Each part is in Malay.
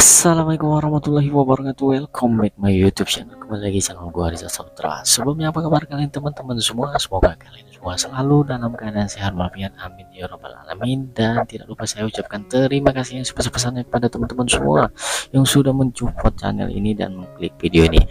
Assalamualaikum warahmatullahi wabarakatuh. Welcome back my YouTube channel. Kembali lagi channel gua Rizal Saputra. Sebelumnya apa kabar kalian teman-teman semua? Semoga kalian semua selalu dalam keadaan sehat walafiat. Amin ya rabbal alamin. Dan tidak lupa saya ucapkan terima kasih yang sebesar-besarnya kepada teman-teman semua yang sudah mensupport channel ini dan mengklik video ini.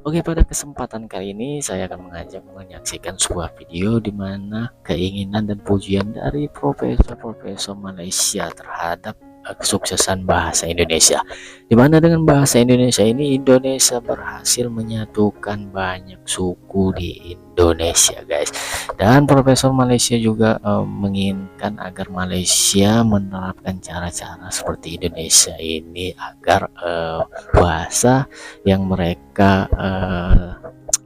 Oke, pada kesempatan kali ini saya akan mengajak menyaksikan sebuah video di mana keinginan dan pujian dari profesor Malaysia terhadap kesuksesan bahasa Indonesia, di mana dengan bahasa Indonesia ini Indonesia berhasil menyatukan banyak suku di Indonesia, guys. Dan Profesor Malaysia juga menginginkan agar Malaysia menerapkan cara-cara seperti Indonesia ini agar bahasa yang mereka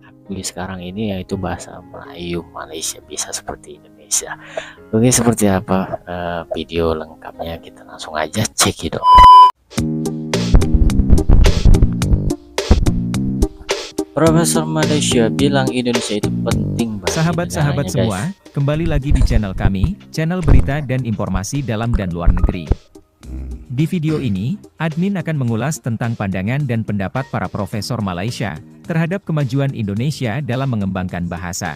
akui sekarang ini yaitu bahasa Melayu Malaysia bisa seperti Indonesia. Oke, seperti apa video lengkapnya, kita langsung aja cek itu. Profesor Malaysia bilang Indonesia itu penting bagi Sahabat-sahabat negaranya, semua, guys. kembali lagi di channel kami, channel berita dan informasi dalam dan luar negeri. Di video ini, admin akan mengulas tentang pandangan dan pendapat para profesor Malaysia terhadap kemajuan Indonesia dalam mengembangkan bahasa.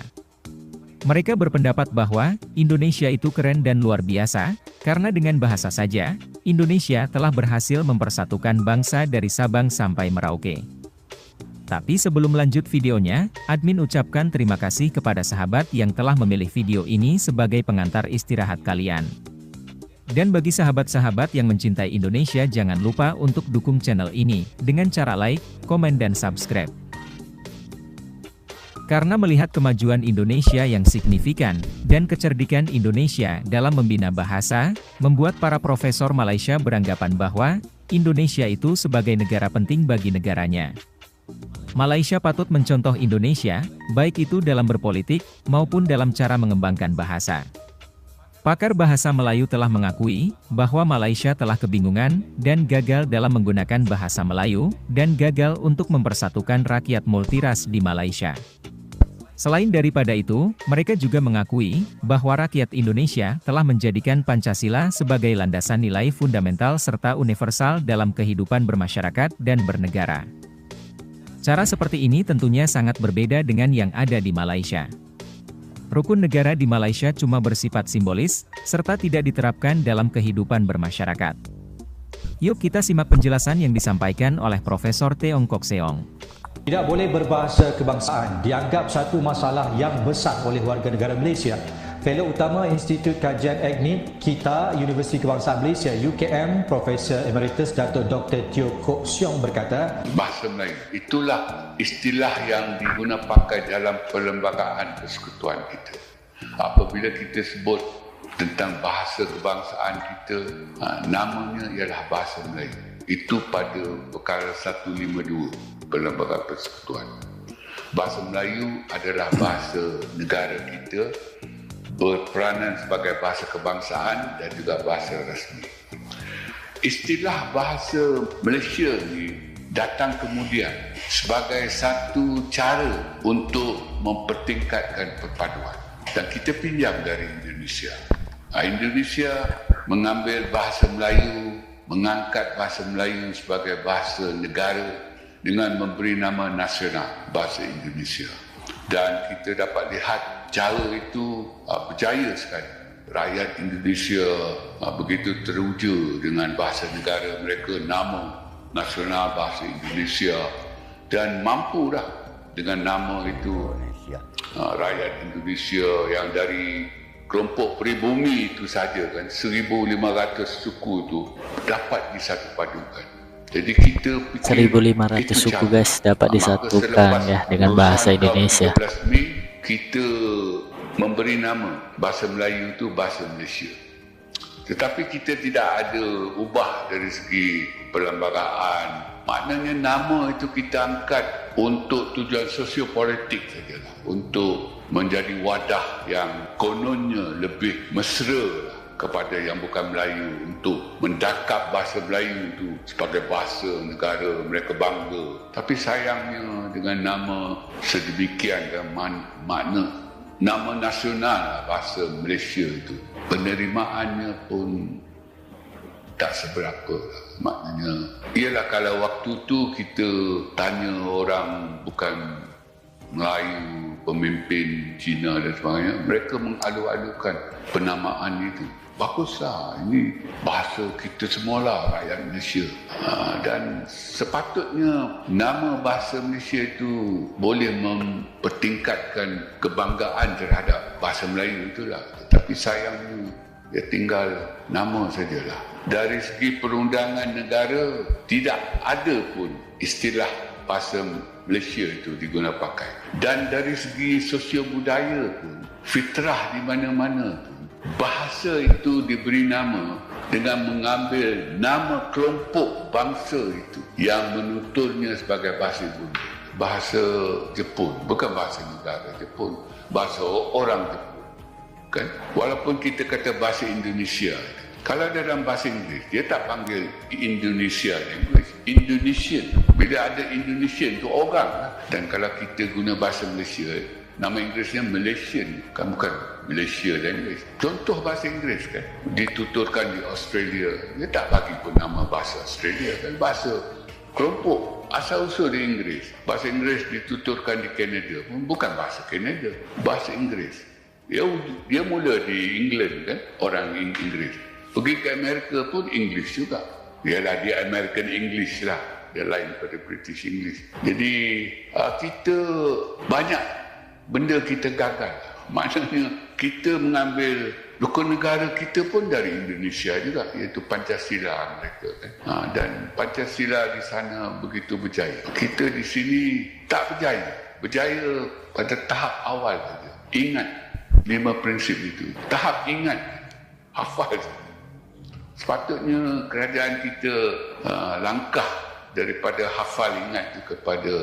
Mereka berpendapat bahwa Indonesia itu keren dan luar biasa, karena dengan bahasa saja, Indonesia telah berhasil mempersatukan bangsa dari Sabang sampai Merauke. Tapi sebelum lanjut videonya, admin ucapkan terima kasih kepada sahabat yang telah memilih video ini sebagai pengantar istirahat kalian. Dan bagi sahabat-sahabat yang mencintai Indonesia, jangan lupa untuk dukung channel ini dengan cara like, komen dan subscribe. Karena melihat kemajuan Indonesia yang signifikan, dan kecerdikan Indonesia dalam membina bahasa, membuat para profesor Malaysia beranggapan bahwa, Indonesia itu sebagai negara penting bagi negaranya. Malaysia patut mencontoh Indonesia, baik itu dalam berpolitik, maupun dalam cara mengembangkan bahasa. Pakar bahasa Melayu telah mengakui, bahwa Malaysia telah kebingungan, dan gagal dalam menggunakan bahasa Melayu, dan gagal untuk mempersatukan rakyat multiras di Malaysia. Selain daripada itu, mereka juga mengakui bahwa rakyat Indonesia telah menjadikan Pancasila sebagai landasan nilai fundamental serta universal dalam kehidupan bermasyarakat dan bernegara. Cara seperti ini tentunya sangat berbeda dengan yang ada di Malaysia. Rukun negara di Malaysia cuma bersifat simbolis, serta tidak diterapkan dalam kehidupan bermasyarakat. Yuk kita simak penjelasan yang disampaikan oleh Profesor Teong Kok Seong. Tidak boleh berbahasa kebangsaan dianggap satu masalah yang besar oleh warga negara Malaysia. Fellow Utama Institut Kajian Etnik kita, Universiti Kebangsaan Malaysia UKM, Profesor Emeritus Dato' Dr. Teo Kok Seong berkata, bahasa Melayu itulah istilah yang digunakan pakai dalam perlembagaan persekutuan kita. Apabila kita sebut tentang bahasa kebangsaan kita, namanya ialah bahasa Melayu. Itu pada perkara 152 Perlembagaan Persekutuan. Bahasa Melayu adalah bahasa negara kita, berperanan sebagai bahasa kebangsaan dan juga bahasa rasmi. Istilah bahasa Malaysia ni datang kemudian sebagai satu cara untuk mempertingkatkan perpaduan. Dan kita pinjam dari Indonesia. Indonesia mengambil bahasa Melayu, mengangkat bahasa Melayu sebagai bahasa negara dengan memberi nama nasional bahasa Indonesia. Dan kita dapat lihat cara itu berjaya sekali. Rakyat Indonesia begitu teruja dengan bahasa negara mereka, nama nasional bahasa Indonesia, dan mampu dah dengan nama itu rakyat Indonesia yang dari kelompok peribumi itu saja kan 1,500 suku itu dapat disatupadukan. Jadi kita 1.500 suku, guys, dapat disatukan ya dengan bahasa Indonesia. 12 Mei kita memberi nama bahasa Melayu itu bahasa Malaysia. Tetapi kita tidak ada ubah dari segi perlembagaan. Maknanya nama itu kita angkat untuk tujuan sosiopolitik sajalah, untuk menjadi wadah yang kononnya lebih mesra kepada yang bukan Melayu, untuk mendakap bahasa Melayu itu sebagai bahasa negara mereka bangga. Tapi sayangnya dengan nama sedemikian dan makna nama nasional bahasa Malaysia itu, penerimaannya pun tak seberapa. Maknanya, ialah kalau waktu tu kita tanya orang bukan Melayu, pemimpin Cina dan sebagainya, mereka mengalu-alukan penamaan itu. Baguslah, ini bahasa kita semualah rakyat Malaysia. Dan sepatutnya nama bahasa Malaysia itu boleh mempertingkatkan kebanggaan terhadap bahasa Melayu itulah. Tetapi sayangnya, dia tinggal nama sajalah. Dari segi perundangan negara, tidak ada pun istilah bahasa Malaysia itu digunakan pakai. Dan dari segi sosial budaya pun, fitrah di mana-mana pun, bahasa itu diberi nama dengan mengambil nama kelompok bangsa itu yang menuturnya sebagai bahasa ibu. Bahasa Jepun, bukan bahasa negara Jepun, bahasa orang Jepun. Kan? Walaupun kita kata bahasa Indonesia, kalau dalam bahasa Inggeris, dia tak panggil Indonesia language, Indonesian. Bila ada Indonesian itu orang. Dan kalau kita guna bahasa Malaysia, nama Inggerisnya Malaysian, kan bukan Malaysia language. Contoh bahasa Inggeris kan, dituturkan di Australia, dia tak bagi pun nama bahasa Australia, kan bahasa kelompok asal-usul di Inggeris. Bahasa Inggeris dituturkan di Kanada, bukan bahasa Kanada, bahasa Inggeris. Dia mula di England kan, orang Inggeris. Pergi ke Amerika pun English juga. Ialah dia American English lah. Dia lain daripada British English. Jadi kita banyak benda kita gagal. Maknanya kita mengambil rukun negara kita pun dari Indonesia juga, iaitu Pancasila mereka kan. Dan Pancasila di sana begitu berjaya. Kita di sini tak berjaya. Berjaya pada tahap awal saja. Ingat 5 prinsip itu. Tahap ingat, hafal. Sepatutnya kerajaan kita langkah daripada hafal ingat itu kepada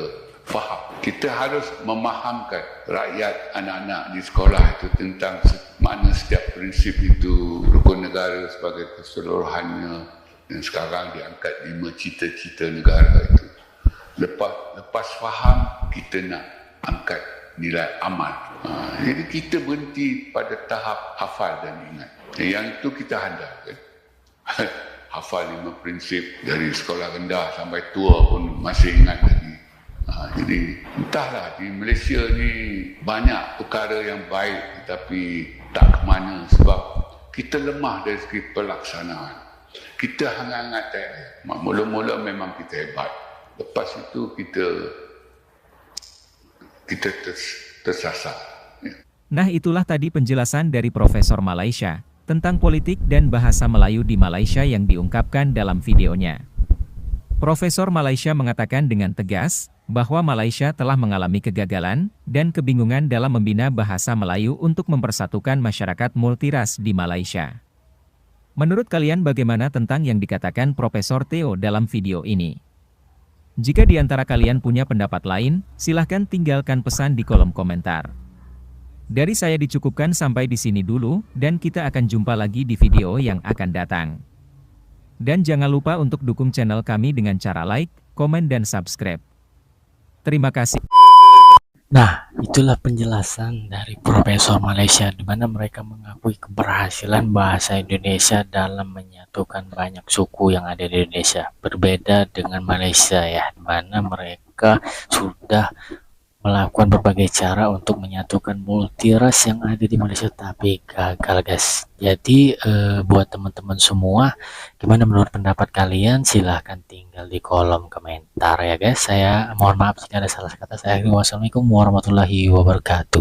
faham. Kita harus memahamkan rakyat, anak-anak di sekolah itu tentang makna setiap prinsip itu, rukun negara sebagai keseluruhannya, dan sekarang diangkat 5 cita-cita negara itu. Lepas faham, kita nak angkat nilai amal. Jadi kita berhenti pada tahap hafal dan ingat. Yang itu kita handalkan. Hafal 5 prinsip dari sekolah rendah sampai tua pun masih ingat lagi. Jadi entahlah, di Malaysia ni banyak perkara yang baik tapi tak ke mana sebab kita lemah dari segi pelaksanaan. Kita hangat-hangat tak. Mula-mula memang kita hebat. Lepas itu kita tersasar. Nah, itulah tadi penjelasan dari Profesor Malaysia tentang politik dan bahasa Melayu di Malaysia yang diungkapkan dalam videonya. Profesor Malaysia mengatakan dengan tegas bahwa Malaysia telah mengalami kegagalan dan kebingungan dalam membina bahasa Melayu untuk mempersatukan masyarakat multiras di Malaysia. Menurut kalian bagaimana tentang yang dikatakan Profesor Theo dalam video ini? Jika di antara kalian punya pendapat lain, silahkan tinggalkan pesan di kolom komentar. Dari saya dicukupkan sampai di sini dulu, dan kita akan jumpa lagi di video yang akan datang. Dan jangan lupa untuk dukung channel kami dengan cara like, komen, dan subscribe. Terima kasih. Nah, itulah penjelasan dari Profesor Malaysia di mana mereka mengakui keberhasilan bahasa Indonesia dalam menyatukan banyak suku yang ada di Indonesia. Berbeda dengan Malaysia ya, di mana mereka sudah melakukan berbagai cara untuk menyatukan multiras yang ada di Malaysia, tapi gagal guys. Jadi buat teman-teman semua, gimana menurut pendapat kalian? Silahkan tinggal di kolom komentar ya guys. Saya mohon maaf jika ada salah kata saya. Wassalamualaikum warahmatullahi wabarakatuh.